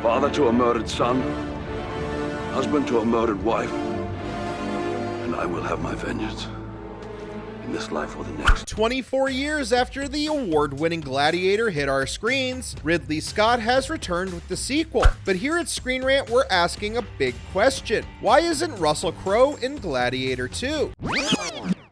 Father to a murdered son, husband to a murdered wife, and I will have my vengeance. In this life or the next. 24 years after the award-winning Gladiator hit our screens, Ridley Scott has returned with the sequel. But here at Screen Rant, we're asking a big question. Why isn't Russell Crowe in Gladiator 2?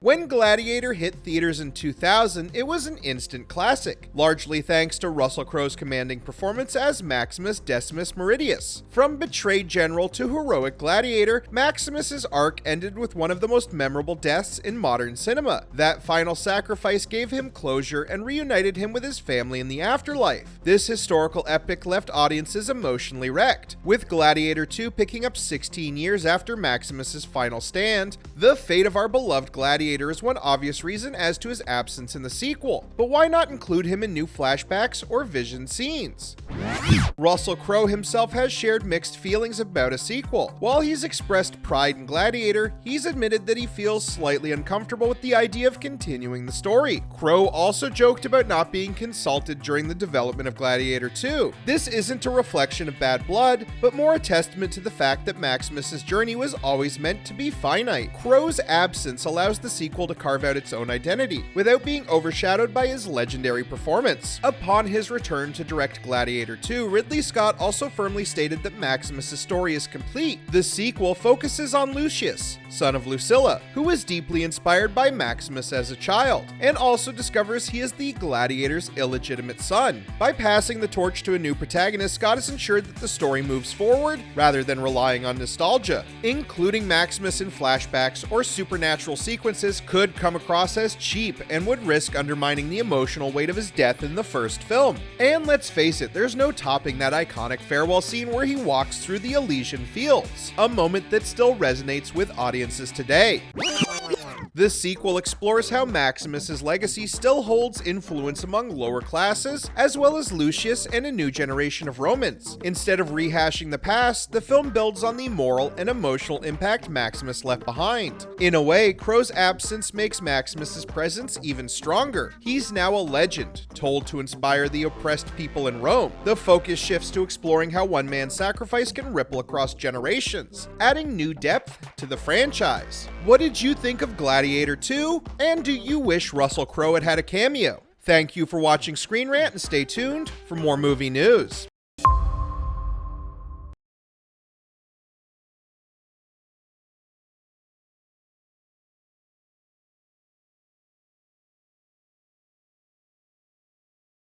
When Gladiator hit theaters in 2000, it was an instant classic, largely thanks to Russell Crowe's commanding performance as Maximus Decimus Meridius. From betrayed general to heroic gladiator, Maximus's arc ended with one of the most memorable deaths in modern cinema. That final sacrifice gave him closure and reunited him with his family in the afterlife. This historical epic left audiences emotionally wrecked, with Gladiator 2 picking up 16 years after Maximus's final stand. The fate of our beloved Gladiator is one obvious reason as to his absence in the sequel, but why not include him in new flashbacks or vision scenes? Russell Crowe himself has shared mixed feelings about a sequel. While he's expressed pride in Gladiator, he's admitted that he feels slightly uncomfortable with the idea of continuing the story. Crowe also joked about not being consulted during the development of Gladiator 2. This isn't a reflection of bad blood, but more a testament to the fact that Maximus's journey was always meant to be finite. Crowe's absence allows the sequel to carve out its own identity, without being overshadowed by his legendary performance. Upon his return to direct Gladiator 2, Ridley Scott also firmly stated that Maximus' story is complete. The sequel focuses on Lucius, son of Lucilla, who was deeply inspired by Maximus as a child, and also discovers he is the Gladiator's illegitimate son. By passing the torch to a new protagonist, Scott has ensured that the story moves forward, rather than relying on nostalgia. Including Maximus in flashbacks or supernatural sequences could come across as cheap and would risk undermining the emotional weight of his death in the first film. And let's face it, there's no topping that iconic farewell scene where he walks through the Elysian Fields, a moment that still resonates with audiences today. This sequel explores how Maximus's legacy still holds influence among lower classes, as well as Lucius and a new generation of Romans. Instead of rehashing the past, the film builds on the moral and emotional impact Maximus left behind. In a way, Crowe's absence makes Maximus's presence even stronger. He's now a legend, told to inspire the oppressed people in Rome. The focus shifts to exploring how one man's sacrifice can ripple across generations, adding new depth to the franchise. What did you think of Gladiator 2? And do you wish Russell Crowe had a cameo? Thank you for watching Screen Rant, and stay tuned for more movie news.